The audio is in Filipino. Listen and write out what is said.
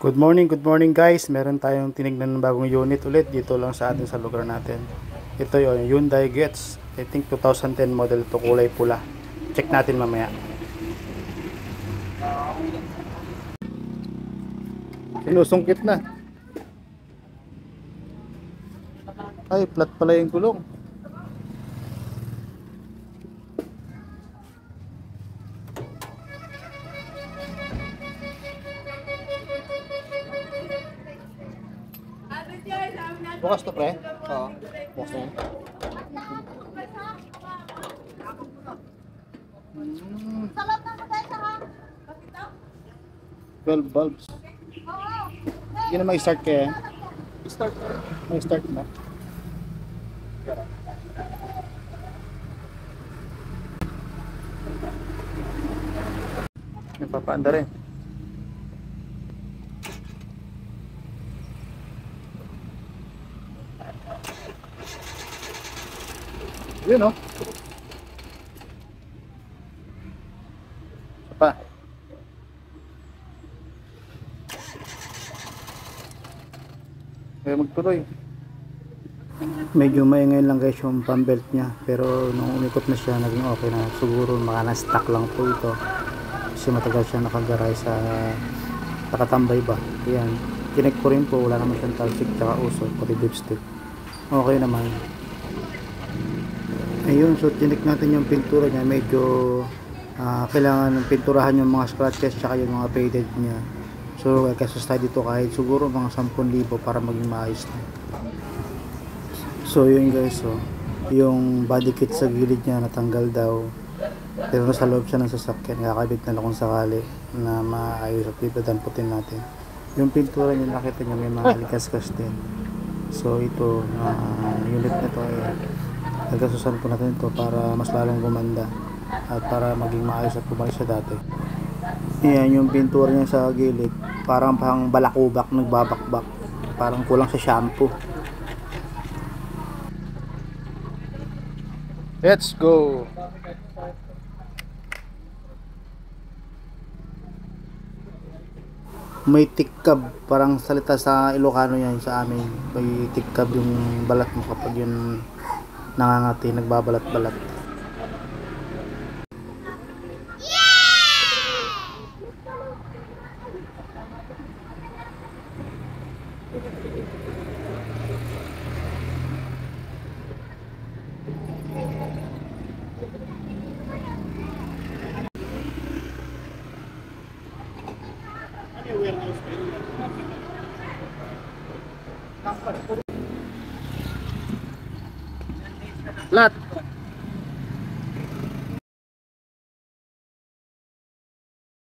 Good morning guys. Meron tayong tinignan ng bagong unit ulit dito lang sa atin sa lugar natin. Ito yung Hyundai Getz. I think 2010 model to, kulay pula. Check natin mamaya. Sinusungkit na. Ay, flat pala yung gulong. Bukas to, pre? Oo. Bukas na yun. 12 bulbs. Hindi na mag-start kaya? Start. Mag-start na. Napapaanda rin. Yun o. Isa pa. Kaya magtuloy. Medyo maingay lang guys yung pambelt niya. Pero nung umikot na siya, naging okay na. Siguro maka-na-stock lang po ito. Kasi matagal siya nakagaray sa nakatambay ba. Ayan. Kinek ko rin po. Wala naman siyang talsik tsaka usok. Pati dipstick. Okay naman. Ayun, so tinik natin yung pintura niya, medyo kailangan pinturahan yung mga scratches tsaka yung mga faded niya. So kasus tayo dito kahit siguro mga 10,000 para maging maayos na. So yun guys, so yung body kit sa gilid niya natanggal daw, pero nasa loob siya ng sasakyan, kakabit na lang kung sakali na maayos at pipadampatin natin. Yung pintura niya, nakita niya may mga likas-kas din. So ito, unit na to ay nagkasusan po natin ito para mas lalong gumanda at para maging maayos at bumalik siya dati. Yan yung pintura niya sa gilid, parang pang balakubak, nagbabakbak, parang kulang sa shampoo. Let's go! May tikkab, parang salita sa Ilocano yan sa amin. May tikkab yung balat mo kapag yun nangangati, nagbabalat-balat. Lat.